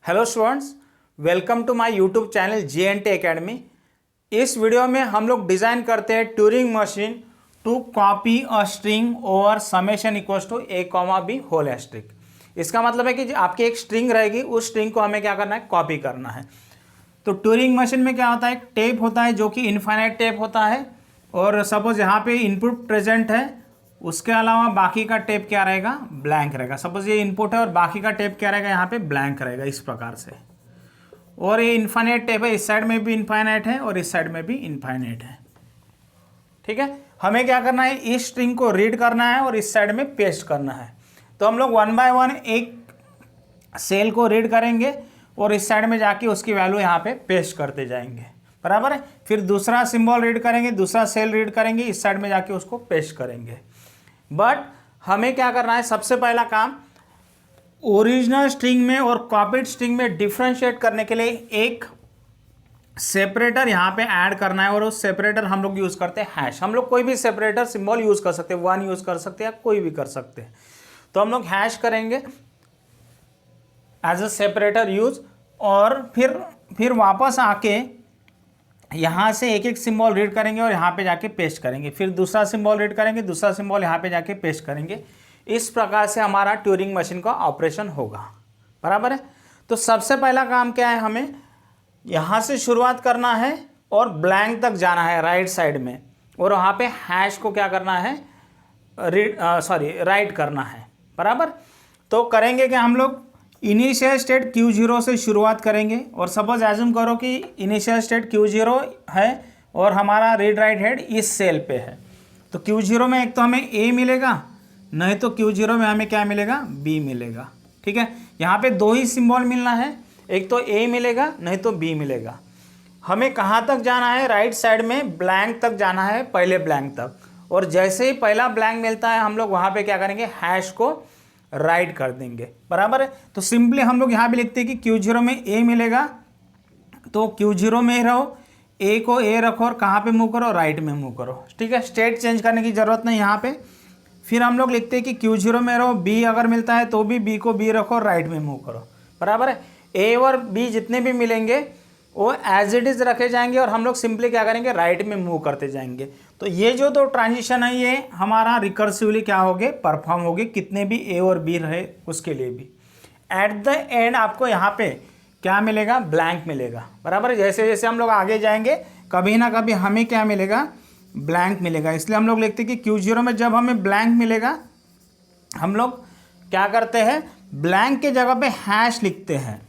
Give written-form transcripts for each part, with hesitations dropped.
Hello students, welcome to my YouTube channel GNT academy. इस video में हम लोग डिज़ाइन करते हैं Turing machine to copy a string over summation equals to a, b whole asterisk. इसका मतलब है कि आपकी एक स्ट्रिंग रहेगी, उस स्ट्रिंग को हमें क्या करना है, कॉपी करना है। तो ट्यूरिंग मशीन में क्या होता है, एक टेप होता है जो कि इनफाइनाइट टेप होता है, और सपोज यहाँ पे इनपुट प्रेजेंट है, उसके अलावा बाकी का टेप क्या रहेगा, ब्लैंक रहेगा। सपोज ये इनपुट है और बाकी का टेप क्या रहेगा, यहाँ पे ब्लैंक रहेगा इस प्रकार से। और ये इनफाइनाइट टेप है, इस साइड में भी इनफाइनाइट है और इस साइड में भी इनफाइनाइट है। ठीक है, हमें क्या करना है, इस स्ट्रिंग को रीड करना है और इस साइड में पेस्ट करना है। तो हम लोग 1 बाय 1 एक सेल को रीड करेंगे और इस साइड में जाके उसकी वैल्यू यहाँ पे पेस्ट करते जाएंगे, बराबर है। फिर दूसरा सिंबल रीड करेंगे, दूसरा सेल रीड करेंगे, इस साइड में जाके उसको पेस्ट करेंगे। बट हमें क्या करना है, सबसे पहला काम ओरिजिनल स्ट्रिंग में और कॉपीड स्ट्रिंग में डिफरेंशिएट करने के लिए एक सेपरेटर यहाँ पे ऐड करना है, और उस सेपरेटर हम लोग यूज करते हैं हैश। हम लोग कोई भी सेपरेटर सिंबल यूज कर सकते हैं, 1 यूज कर सकते हैं या कोई भी कर सकते हैं। तो हम लोग हैश करेंगे एज अ सेपरेटर यूज, और फिर वापस आके यहाँ से एक एक सिंबल रीड करेंगे और यहाँ पे जाके पेस्ट करेंगे। फिर दूसरा सिंबल रीड करेंगे, दूसरा सिंबल यहाँ पे जाके पेस्ट करेंगे। इस प्रकार से हमारा ट्यूरिंग मशीन का ऑपरेशन होगा, बराबर है। तो सबसे पहला काम क्या है, हमें यहाँ से शुरुआत करना है और ब्लैंक तक जाना है राइट साइड में, और वहाँ पे हैश को क्या करना है, राइट करना है, बराबर। तो करेंगे कि हम लोग इनिशियल स्टेट Q0 से शुरुआत करेंगे, और सपोज एज्यूम करो कि इनिशियल स्टेट Q0 है और हमारा रीड राइट हेड इस सेल पे है। तो Q0 में एक तो हमें A मिलेगा, नहीं तो Q0 में हमें क्या मिलेगा, B मिलेगा। ठीक है, यहाँ पे दो ही सिंबल मिलना है, एक तो A मिलेगा नहीं तो B मिलेगा। हमें कहाँ तक जाना है, राइट साइड में ब्लैंक तक जाना है, पहले ब्लैंक तक। और जैसे ही पहला ब्लैंक मिलता है हम लोग वहाँ पे क्या करेंगे, हैश को राइट कर देंगे, बराबर है। तो सिंपली हम लोग यहाँ भी लिखते हैं कि Q0 में A मिलेगा, तो Q0 में ही रहो, A को A रखो और कहाँ पे मूव करो, राइट में मूव करो। ठीक है, स्टेट चेंज करने की ज़रूरत नहीं यहाँ पे। फिर हम लोग लिखते हैं कि Q0 में रहो, B अगर मिलता है तो भी B को B रखो और राइट में मूव करो, बराबर है। A और B जितने भी मिलेंगे वो एज इट इज़ रखे जाएंगे और हम लोग सिंपली क्या करेंगे, राइट में मूव करते जाएंगे। तो ये जो दो ट्रांजिशन है ये हमारा रिकर्सिवली क्या होगे, परफॉर्म होगे, कितने भी A और B रहे उसके लिए भी। एट द एंड आपको यहाँ पे क्या मिलेगा, ब्लैंक मिलेगा, बराबर। जैसे जैसे हम लोग आगे जाएंगे कभी ना कभी हमें क्या मिलेगा, ब्लैंक मिलेगा। इसलिए हम लोग लिखते हैं कि Q0 में जब हमें ब्लैंक मिलेगा हम लोग क्या करते हैं, ब्लैंक के जगह पे हैश लिखते हैं,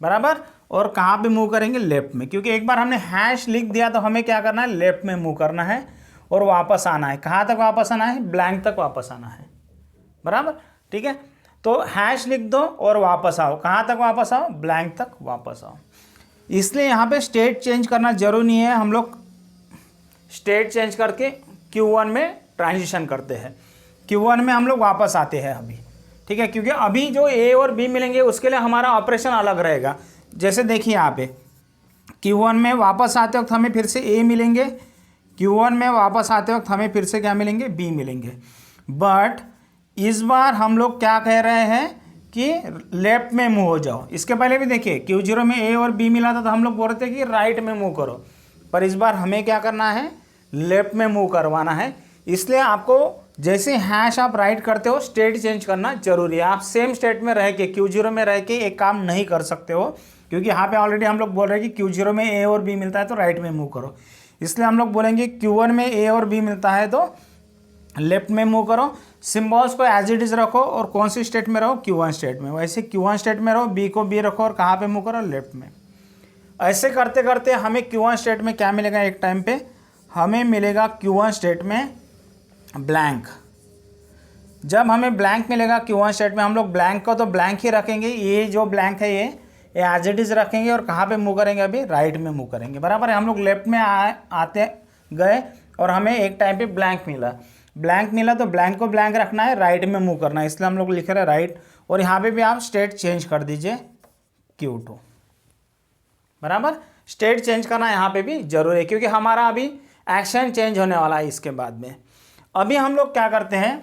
बराबर। और कहाँ पे मूव करेंगे, लेफ्ट में, क्योंकि एक बार हमने हैश लिख दिया तो हमें क्या करना है, लेफ्ट में मूव करना है और वापस आना है। कहाँ तक वापस आना है, ब्लैंक तक वापस आना है, बराबर। ठीक है, तो हैश लिख दो और वापस आओ। कहाँ तक वापस आओ, ब्लैंक तक वापस आओ। इसलिए यहाँ पे स्टेट चेंज करना जरूरी नहीं है, हम लोग स्टेट चेंज करके Q1 में ट्रांजिशन करते हैं। Q1 में हम लोग वापस आते हैं अभी, ठीक है, क्योंकि अभी जो A और B मिलेंगे उसके लिए हमारा ऑपरेशन अलग रहेगा। जैसे देखिए यहाँ पे Q1 में वापस आते वक्त हमें फिर से A मिलेंगे, Q1 में वापस आते वक्त हमें फिर से क्या मिलेंगे, B मिलेंगे। बट इस बार हम लोग क्या कह रहे हैं कि लेफ्ट में मूव हो जाओ। इसके पहले भी देखिए Q0 में A और B मिला था तो हम लोग बोल रहे थे कि राइट में मूव करो, पर इस बार हमें क्या करना है, लेफ्ट में मूव करवाना है। इसलिए आपको जैसे हैश आप राइट करते हो स्टेट चेंज करना जरूरी है। आप सेम स्टेट में रह के Q0 में रह के एक काम नहीं कर सकते हो, क्योंकि यहाँ पे ऑलरेडी हम लोग बोल रहे हैं कि Q0 में A और B मिलता है तो राइट में मूव करो। इसलिए हम लोग बोलेंगे Q1 में A और B मिलता है तो लेफ्ट में मूव करो। सिम्बॉल्स को एज इट इज रखो और कौन सी स्टेट में रहो, Q1 स्टेट में। वैसे Q1 स्टेट में रहो, B को B रखो और कहाँ पे मूव करो, लेफ्ट में। ऐसे करते करते हमें Q1 स्टेट में क्या मिलेगा, एक टाइम पे हमें मिलेगा Q1 स्टेट में ब्लैंक। जब हमें ब्लैंक मिलेगा Q1 स्टेट में, हम लोग ब्लैंक को तो ब्लैंक ही रखेंगे, ये जो ब्लैंक है ये एज इट इज रखेंगे और कहाँ पे मूव करेंगे, अभी राइट में मूव करेंगे, बराबर है। हम लोग लेफ्ट में आते गए और हमें एक टाइम पे ब्लैंक मिला तो ब्लैंक को ब्लैंक रखना है, राइट में मूव करना है, इसलिए हम लोग लिख रहे हैं राइट। और यहाँ पे भी आप स्टेट चेंज कर दीजिए Q2, बराबर। स्टेट चेंज करना यहाँ पे भी जरूरी है क्योंकि हमारा अभी एक्शन चेंज होने वाला है इसके बाद में। अभी हम लोग क्या करते हैं,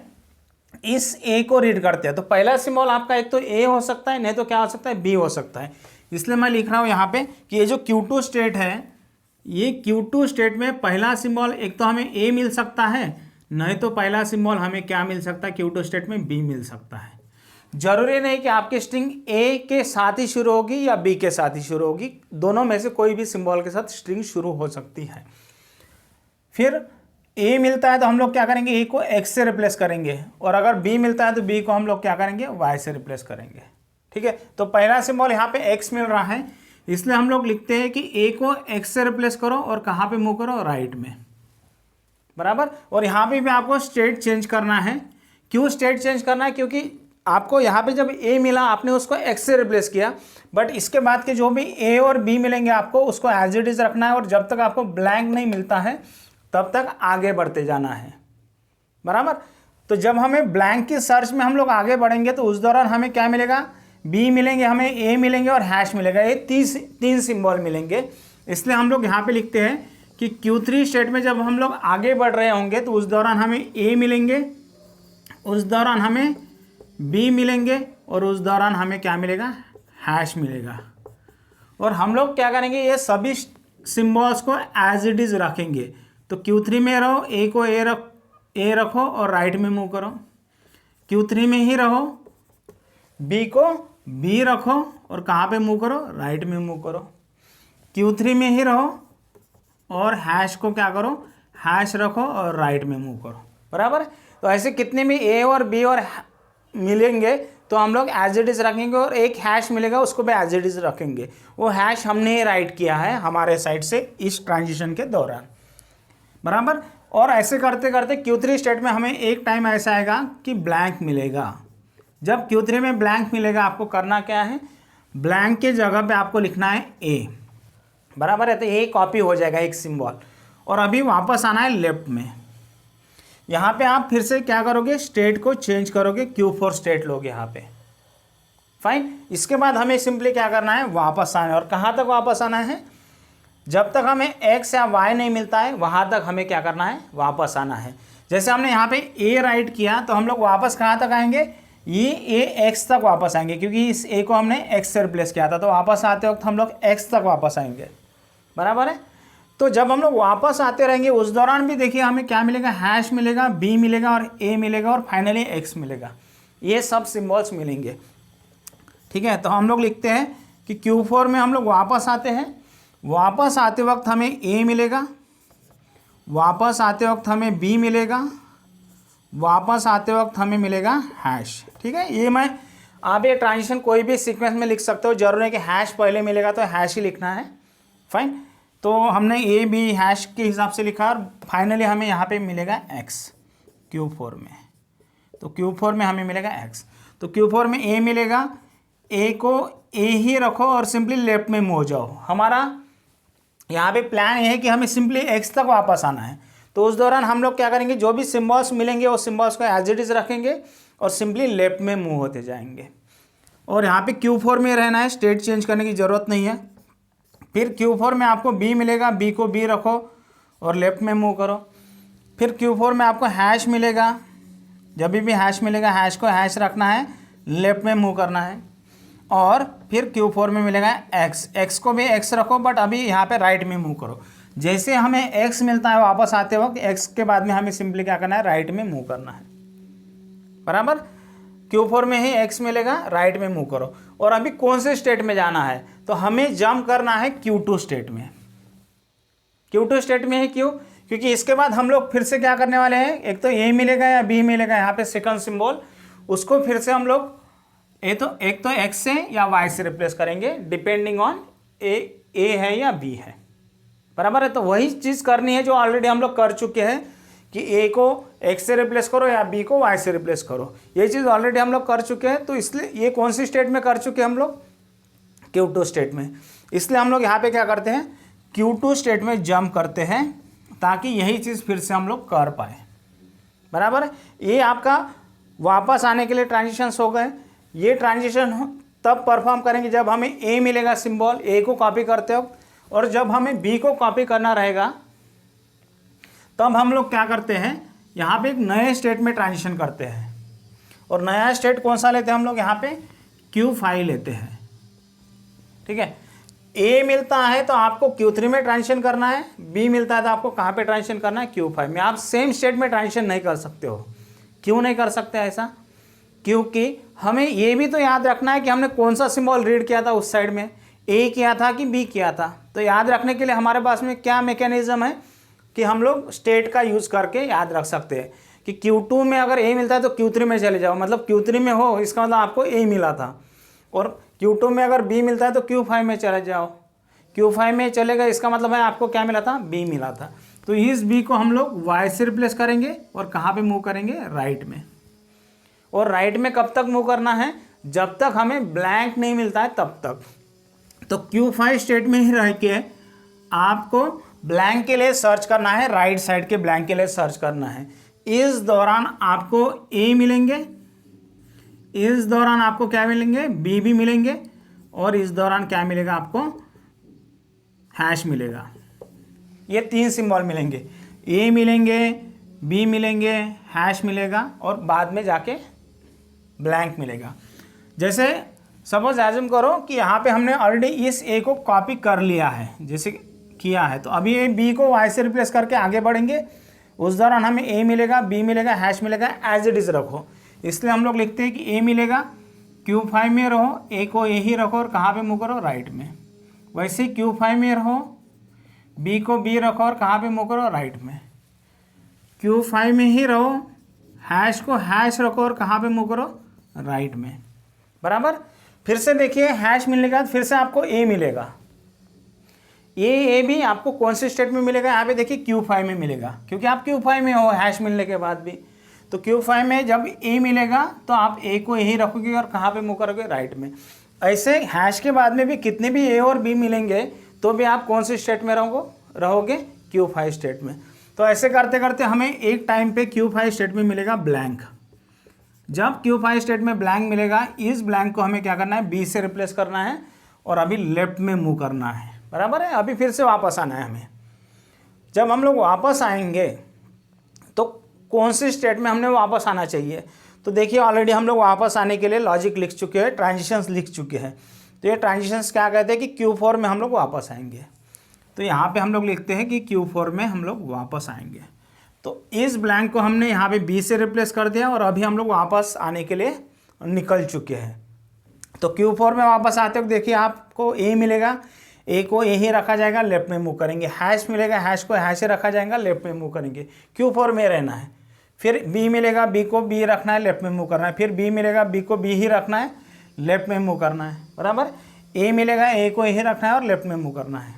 इस ए को रीड करते हैं। तो पहला सिंबल आपका एक तो ए हो सकता है, नहीं तो क्या हो सकता है, बी हो सकता है। इसलिए मैं लिख रहा हूँ यहाँ पे कि ये जो Q2 स्टेट है, ये Q2 स्टेट में पहला सिंबल एक तो हमें ए मिल सकता है, नहीं तो पहला सिंबल हमें क्या मिल सकता है, Q2 स्टेट में बी मिल सकता है। जरूरी नहीं कि आपकी स्ट्रिंग ए के साथ ही शुरू होगी या बी के साथ ही शुरू होगी, दोनों में से कोई भी सिंबल के साथ स्ट्रिंग शुरू हो सकती है। फिर ए मिलता है तो हम लोग क्या करेंगे, ए को एक्स से रिप्लेस करेंगे, और अगर बी मिलता है तो बी को हम लोग क्या करेंगे, वाई से रिप्लेस करेंगे। ठीक है, तो पहला सिंबल यहाँ पे एक्स मिल रहा है, इसलिए हम लोग लिखते हैं कि ए को एक्स से रिप्लेस करो और कहाँ पे मूव करो, राइट में, बराबर। और यहाँ पे भी आपको स्टेट चेंज करना है। क्यों स्टेट चेंज करना है, क्योंकि आपको यहाँ पे जब ए मिला आपने उसको एक्स से रिप्लेस किया, बट इसके बाद के जो भी ए और बी मिलेंगे आपको उसको एज इट इज रखना है, और जब तक आपको ब्लैंक नहीं मिलता है तब तक आगे बढ़ते जाना है, बराबर। तो जब हमें ब्लैंक की सर्च में हम लोग आगे बढ़ेंगे तो उस दौरान हमें क्या मिलेगा, बी मिलेंगे, हमें ए मिलेंगे और हैश मिलेगा, ये तीन सिंबल मिलेंगे। इसलिए हम लोग यहाँ पे लिखते हैं कि Q3 स्टेट में जब हम लोग आगे बढ़ रहे होंगे तो उस दौरान हमें ए मिलेंगे, उस दौरान हमें बी मिलेंगे, और उस दौरान हमें क्या मिलेगा, हैश मिलेगा। और हम लोग क्या करेंगे, ये सभी सिंबल्स को एज इट इज़ रखेंगे। तो Q3 में रहो, ए को ए रखो और राइट में मूव करो, Q3 में ही रहो, बी को बी रखो और कहाँ पे मूव करो, राइट में मूव करो, Q3 में ही रहो और हैश को क्या करो, हैश रखो और राइट में मूव करो, बराबर। तो ऐसे कितने भी ए और बी और मिलेंगे तो हम लोग एज इट इज़ रखेंगे, और एक हैश मिलेगा उसको भी एज इट इज़ रखेंगे। वो हैश हमने राइट किया है हमारे साइड से इस ट्रांजिशन के दौरान, बराबर। और ऐसे करते करते Q3 स्टेट में हमें एक टाइम ऐसा आएगा कि ब्लैंक मिलेगा। जब Q3 में ब्लैंक मिलेगा आपको करना क्या है, ब्लैंक के जगह पे आपको लिखना है ए, बराबर है। तो ए कॉपी हो जाएगा एक सिंबल, और अभी वापस आना है लेफ्ट में। यहाँ पे आप फिर से क्या करोगे, स्टेट को चेंज करोगे, Q4 स्टेट लोगे यहाँ पे, फाइन। इसके बाद हमें सिंपली क्या करना है, वापस आना है। और कहाँ तक वापस आना है, जब तक हमें x या y नहीं मिलता है वहाँ तक हमें क्या करना है, वापस आना है। जैसे हमने यहाँ पे a राइट किया तो हम लोग वापस कहाँ तक आएंगे, ये a x तक वापस आएंगे, क्योंकि इस a को हमने x से रिप्लेस किया था। तो वापस आते वक्त हम लोग x तक वापस आएंगे, बराबर है। तो जब हम लोग वापस आते रहेंगे उस दौरान भी देखिए हमें क्या मिलेगा, हैश मिलेगा, b मिलेगा और a मिलेगा और फाइनली x मिलेगा। ये सब सिम्बॉल्स मिलेंगे, ठीक है। तो हम लोग लिखते हैं कि Q4 में हम लोग वापस आते हैं, वापस आते वक्त हमें a मिलेगा, वापस आते वक्त हमें b मिलेगा, वापस आते वक्त हमें मिलेगा हैश, ठीक है। ये मैं आप ये ट्रांजिशन कोई भी सीक्वेंस में लिख सकते हो, जरूर है कि हैश पहले मिलेगा तो हैश ही लिखना है, फाइन। तो हमने ए बी हैश के हिसाब से लिखा और फाइनली हमें यहाँ पे मिलेगा x Q4 में। तो Q4 में हमें मिलेगा x, तो Q4 में a मिलेगा, a को a ही रखो और सिंपली लेफ्ट में मूव जाओ। हमारा यहाँ पे प्लान ये है कि हमें सिंपली x तक वापस आना है। तो उस दौरान हम लोग क्या करेंगे, जो भी सिम्बॉल्स मिलेंगे वो सिम्बॉल्स को एज इट इज रखेंगे और सिंपली लेफ्ट में मूव होते जाएंगे। और यहाँ पे Q4 में रहना है, स्टेट चेंज करने की ज़रूरत नहीं है। फिर Q4 में आपको b मिलेगा, b को b रखो और लेफ्ट में मूव करो। फिर Q4 में आपको हैश मिलेगा, जब भी हैश मिलेगा हैश को हैश रखना है, लेफ्ट में मूव करना है। और फिर Q4 में मिलेगा x, x को भी x रखो बट अभी यहाँ पे राइट में मूव करो। जैसे हमें x मिलता है वापस आते वक्त, x के बाद में हमें सिंपली क्या करना है, राइट में मूव करना है, बराबर। Q4 में ही x मिलेगा, राइट में मूव करो। और अभी कौन से स्टेट में जाना है, तो हमें जंप करना है Q2 स्टेट में। Q2 स्टेट में ही क्यों, क्योंकि इसके बाद हम लोग फिर से क्या करने वाले हैं, एक तो a मिलेगा या b मिलेगा, यहाँ पे सेकंड सिंबल, उसको फिर से हम लोग एक तो x से या y से रिप्लेस करेंगे, डिपेंडिंग ऑन a है या b है, बराबर है। तो वही चीज़ करनी है जो ऑलरेडी हम लोग कर चुके हैं कि a को x से रिप्लेस करो या b को y से रिप्लेस करो। ये चीज़ ऑलरेडी हम लोग कर चुके हैं। तो इसलिए ये कौन सी स्टेट में कर चुके हैं हम लोग, Q2 स्टेट में। इसलिए हम लोग यहाँ पे क्या करते हैं, Q2 स्टेट में जंप करते हैं ताकि यही चीज़ फिर से हम लोग कर पाए, बराबर है। ये आपका वापस आने के लिए ट्रांजिशंस हो गए। ये ट्रांजिशन तब परफॉर्म करेंगे जब हमें a मिलेगा सिंबल, a को कॉपी करते हो, और जब हमें b को कॉपी करना रहेगा तब हम लोग क्या करते हैं, यहाँ पे एक नए स्टेट में ट्रांजिशन करते हैं। और नया स्टेट कौन सा लेते हैं हम लोग यहाँ पे, Q5 लेते हैं। ठीक है, A मिलता है तो आपको Q3 में ट्रांजिशन करना है, B मिलता है तो आपको कहाँ पे ट्रांजिशन करना है, Q5 में। आप सेम स्टेट में ट्रांजिशन नहीं कर सकते हो। क्यों नहीं कर सकते ऐसा, क्योंकि हमें ये भी तो याद रखना है कि हमने कौन सा सिंबल रीड किया था उस साइड में, A किया था कि B किया था। तो याद रखने के लिए हमारे पास में क्या मैकेनिज्म है कि हम लोग स्टेट का यूज़ करके याद रख सकते हैं कि Q2 में अगर A मिलता है तो Q3 में चले जाओ, मतलब Q3 में हो इसका मतलब आपको A मिला था, और Q2 में अगर B मिलता है तो Q5 में चले जाओ, Q5 में चलेगा इसका मतलब है आपको क्या मिला था, B मिला था। तो इस B को हम लोग Y से रिप्लेस करेंगे और कहाँ पे मूव करेंगे, राइट में। और राइट में कब तक मूव करना है, जब तक हमें ब्लैंक नहीं मिलता है तब तक। तो Q5 स्टेट में ही रह के आपको ब्लैंक के लिए सर्च करना है, राइट साइड के ब्लैंक के लिए सर्च करना है। इस दौरान आपको A मिलेंगे, इस दौरान आपको क्या मिलेंगे, B भी मिलेंगे, और इस दौरान क्या मिलेगा आपको, हैश मिलेगा। ये 3 सिंबल मिलेंगे, A मिलेंगे, B मिलेंगे, हैश मिलेगा, और बाद में जाके ब्लैंक मिलेगा। जैसे सपोज एज्यूम करो कि यहाँ पे हमने ऑलरेडी इस A को कॉपी कर लिया है, जैसे किया है, तो अभी ये B को Y से रिप्लेस करके आगे बढ़ेंगे। उस दौरान हमें A मिलेगा, B मिलेगा, हैश मिलेगा, एज इट इज़ रखो। इसलिए हम लोग लिखते हैं कि A मिलेगा, Q5 में रहो, A को A ही रखो और कहाँ पे मूव करो, राइट में। वैसे Q5 में रहो, B को B रखो और कहाँ पे मूव करो, राइट में। Q5 में ही रहो, हैश को हैश रखो और कहाँ पे मूव करो, राइट में। बराबर। फिर से देखिए, हैश मिलने के बाद फिर से आपको A मिलेगा। A भी आपको कौन से स्टेट में मिलेगा, यहाँ पे देखिए Q5 में मिलेगा, क्योंकि आप Q5 में हो हैश मिलने के बाद भी। तो Q5 में जब A मिलेगा तो आप A को यही रखोगे और कहाँ पे मूव करोगे, राइट में। ऐसे हैश के बाद में भी कितने भी A और B मिलेंगे तो भी आप कौन से स्टेट में रहोगे, Q5 स्टेट में। तो ऐसे करते करते हमें एक टाइम पे Q5 स्टेट में मिलेगा ब्लैंक। जब Q5 स्टेट में ब्लैंक मिलेगा, इस ब्लैंक को हमें क्या करना है, B से रिप्लेस करना है और अभी लेफ्ट में मूव करना है। बराबर है। अभी फिर से वापस आना है हमें। जब हम लोग वापस आएंगे तो कौन से स्टेट में हमने वापस आना चाहिए, तो देखिए ऑलरेडी हम लोग वापस आने के लिए लॉजिक लिख चुके हैं, ट्रांजिशंस लिख चुके हैं। तो ये ट्रांजिशंस क्या कहते हैं कि Q4 में हम लोग वापस आएंगे। तो यहाँ पे हम लोग लिखते हैं कि Q4 में हम लोग वापस आएंगे। तो इस ब्लैंक को हमने यहाँ पे B से रिप्लेस कर दिया और अभी हम लोग वापस आने के लिए निकल चुके हैं। तो Q4 में वापस आते वक्त देखिए आपको A मिलेगा, A को A ही रखा जाएगा, लेफ्ट में मूव करेंगे। हैश मिलेगा, हैश को हैश ही रखा जाएगा, लेफ्ट में मूव करेंगे। Q4 में रहना है। फिर B मिलेगा, B को B रखना है, लेफ्ट में मूव करना है। फिर B मिलेगा, B को B ही रखना है, लेफ्ट में मूव करना है। बराबर। A मिलेगा, A को A ही रखना है और लेफ्ट में मूव करना है।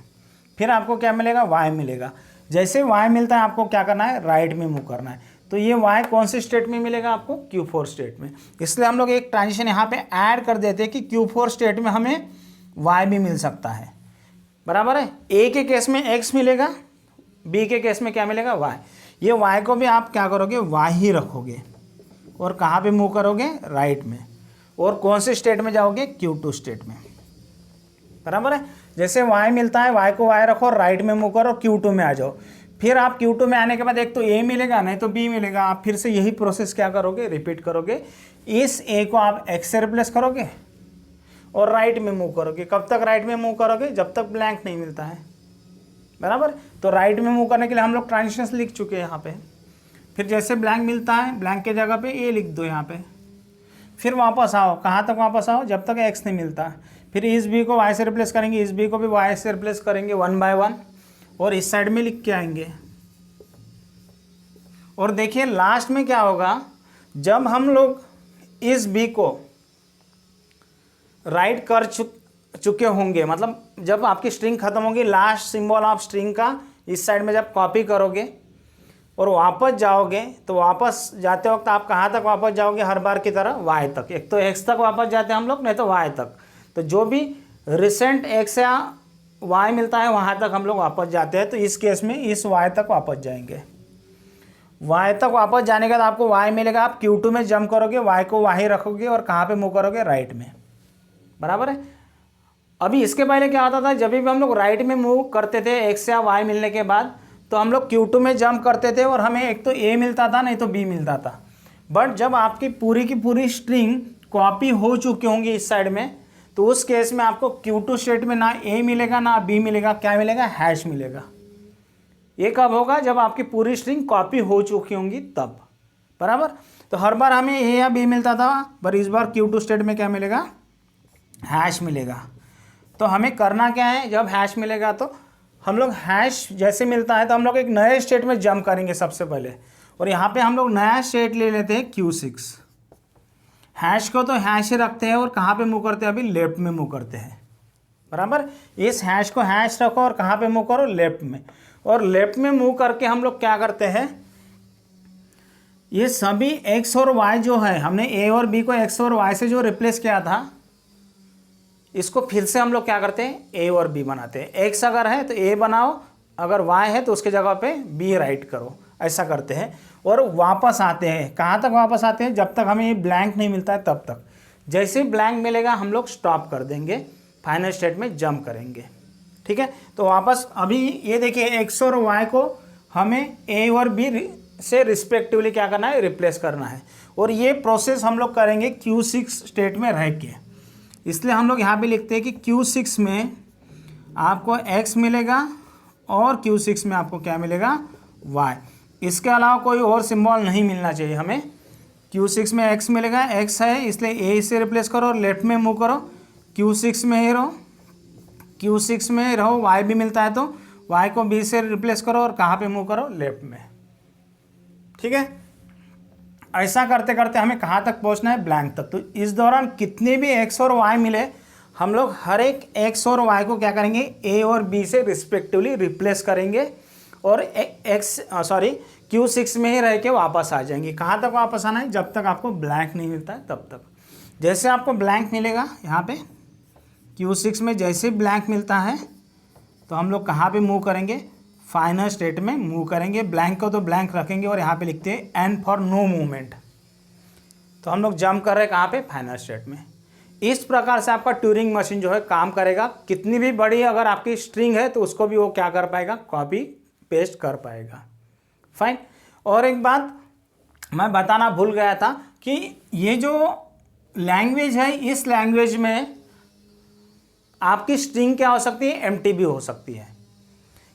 फिर आपको क्या मिलेगा, Y मिलेगा। जैसे Y मिलता है आपको क्या करना है, राइट में मूव करना है। तो ये Y कौन से स्टेट में मिलेगा आपको, Q4 स्टेट में। इसलिए हम लोग एक ट्रांजिशन यहाँ पे ऐड कर देते हैं कि Q4 स्टेट में हमें Y भी मिल सकता है। बराबर है। A के केस में X मिलेगा, B के केस में क्या मिलेगा, Y। ये Y को भी आप क्या करोगे, Y ही रखोगे और कहाँ पे मूव करोगे, राइट में। और कौन से स्टेट में जाओगे, Q2 स्टेट में। बराबर है। जैसे Y मिलता है, Y को Y रखो और राइट में मूव करो, Q2 में आ जाओ। फिर आप Q2 में आने के बाद एक तो A मिलेगा, नहीं तो B मिलेगा। आप फिर से यही प्रोसेस क्या करोगे, रिपीट करोगे। इस A को आप X से रिप्लेस करोगे और राइट में मूव करोगे। कब तक राइट में मूव करोगे, जब तक ब्लैंक नहीं मिलता है। बराबर। तो राइट में मूव करने के लिए हम लोग ट्रांजिशंस लिख चुके हैं यहाँ पे। फिर जैसे ब्लैंक मिलता है, ब्लैंक के जगह पे A लिख दो यहाँ पे। फिर वापस आओ, कहाँ तक वापस आओ, जब तक X नहीं मिलता। फिर इस B को Y से रिप्लेस करेंगे, इस B को भी Y से रिप्लेस करेंगे 1 बाय 1 और इस साइड में लिख के आएंगे। और देखिए लास्ट में क्या होगा, जब हम लोग इस B को राइट कर चुके होंगे, मतलब जब आपकी स्ट्रिंग खत्म होगी, लास्ट सिंबल ऑफ स्ट्रिंग का इस साइड में जब कॉपी करोगे और वापस जाओगे, तो वापस जाते वक्त आप कहाँ तक वापस जाओगे, हर बार की तरह Y तक। एक तो X तक वापस जाते हैं हम लोग, नहीं तो Y तक। तो जो भी रिसेंट X या Y मिलता है वहाँ तक हम लोग वापस जाते हैं। तो इस केस में इस Y तक वापस जाएंगे। Y तक वापस जाने के बाद आपको Y मिलेगा, आप Q2 में जंप करोगे, Y को वहीं रखोगे और कहाँ पे मूव करोगे, राइट में। बराबर है। अभी इसके पहले क्या होता था, जब भी हम लोग राइट में मूव करते थे X या Y मिलने के बाद, तो हम लोग Q2 में जंप करते थे और हमें एक तो A मिलता था, नहीं तो B मिलता था। बट जब आपकी की पूरी स्ट्रिंग कॉपी हो चुकी होंगी इस साइड में, तो उस केस में आपको Q2 स्टेट में ना A मिलेगा ना B मिलेगा, क्या मिलेगा, हैश मिलेगा। ये कब होगा, जब आपकी पूरी स्ट्रिंग कॉपी हो चुकी होंगी तब, बराबर। तो हर बार हमें A या B मिलता था, पर इस बार Q2 स्टेट में क्या मिलेगा, हैश मिलेगा। तो हमें करना क्या है, जब हैश मिलेगा तो हम लोग हैश जैसे मिलता है तो हम लोग एक नए स्टेट में जंप करेंगे सबसे पहले, और यहाँ पे हम लोग नया स्टेट ले लेते हैं Q6। हैश को तो हैश ही रखते हैं और कहाँ पे मूव करते हैं, अभी लेफ्ट में मूव करते हैं, बराबर। इस हैश को हैश रखो और कहाँ पे मूव करो, लेफ्ट में। और लेफ्ट में मूव करके हम लोग क्या करते हैं, ये सभी एक्स और वाई जो है, हमने ए और बी को एक्स और वाई से जो रिप्लेस किया था, इसको फिर से हम लोग क्या करते हैं, ए और बी बनाते हैं। एक्स अगर है तो ए बनाओ, अगर वाई है तो उसके जगह पे बी राइट करो, ऐसा करते हैं। और वापस आते हैं, कहाँ तक वापस आते हैं, जब तक हमें ये ब्लैंक नहीं मिलता है तब तक। जैसे ही ब्लैंक मिलेगा हम लोग स्टॉप कर देंगे, फाइनल स्टेट में जंप करेंगे, ठीक है। तो वापस अभी ये देखिए, एक्स और वाई को हमें ए और बी से रिस्पेक्टिवली क्या करना है, रिप्लेस करना है। और ये प्रोसेस हम लोग करेंगे Q6 स्टेट में रह के, इसलिए हम लोग यहाँ पे लिखते हैं कि Q6 में आपको x मिलेगा और Q6 में आपको क्या मिलेगा, y। इसके अलावा कोई और सिंबल नहीं मिलना चाहिए हमें। Q6 में x मिलेगा, x है इसलिए a से रिप्लेस करो और लेफ्ट में मूव करो, Q6 में ही रहो, Q6 में रहो। y भी मिलता है तो y को b से रिप्लेस करो और कहाँ पे मूव करो, लेफ्ट में, ठीक है। ऐसा करते करते हमें कहाँ तक पहुँचना है, ब्लैंक तक। तो इस दौरान कितने भी x और y मिले, हम लोग हर एक x और y को क्या करेंगे, a और b से रिस्पेक्टिवली रिप्लेस करेंगे और Q6 में ही रह के वापस आ जाएंगे। कहाँ तक वापस आना है, जब तक आपको ब्लैंक नहीं मिलता है तब तक। जैसे आपको ब्लैंक मिलेगा यहाँ पे Q6 में, जैसे ब्लैंक मिलता है तो हम लोग कहाँ पे मूव करेंगे, फाइनल स्टेट में मूव करेंगे। ब्लैंक को तो ब्लैंक रखेंगे और यहाँ पे लिखते हैं एन फॉर नो मूवमेंट। तो हम लोग जंप कर रहे हैं कहाँ पे, फाइनल स्टेट में। इस प्रकार से आपका ट्यूरिंग मशीन जो है काम करेगा। कितनी भी बड़ी अगर आपकी स्ट्रिंग है तो उसको भी वो क्या कर पाएगा, कॉपी पेस्ट कर पाएगा, फाइन। और एक बात मैं बताना भूल गया था कि ये जो लैंग्वेज है, इस लैंग्वेज में आपकी स्ट्रिंग क्या हो सकती है, एम्प्टी भी हो सकती है,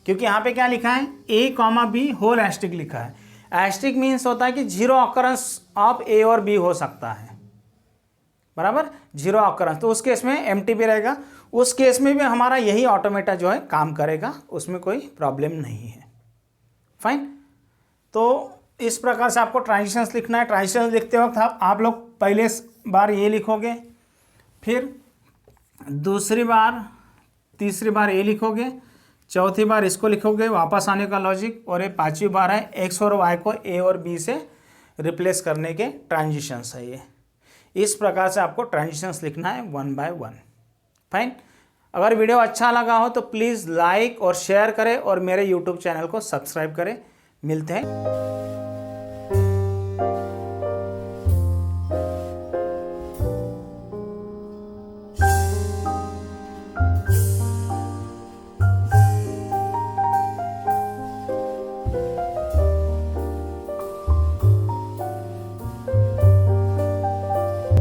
क्योंकि यहाँ पे क्या लिखा है, A, B होल एस्टिक लिखा है। एस्टिक मीन्स होता है कि 0 ऑकरेंस ऑफ A और B हो सकता है, बराबर, 0 ऑकरेंस। तो उस केस में एम्प्टी भी रहेगा, उस केस में भी हमारा यही ऑटोमेटा जो है काम करेगा, उसमें कोई प्रॉब्लम नहीं है, फाइन। तो इस प्रकार से आपको ट्रांजिशंस लिखना है। ट्रांजिशंस लिखते वक्त आप लोग पहले बार ये लिखोगे, फिर दूसरी बार, तीसरी बार ये लिखोगे, चौथी बार इसको लिखोगे, वापस आने का लॉजिक, और ये पांचवी बार है एक्स और वाई को ए और बी से रिप्लेस करने के ट्रांजिशंस है ये। इस प्रकार से आपको ट्रांजिशंस लिखना है 1 by 1, फाइन। अगर वीडियो अच्छा लगा हो तो प्लीज़ लाइक और शेयर करें और मेरे यूट्यूब चैनल को सब्सक्राइब करें। मिलते हैं।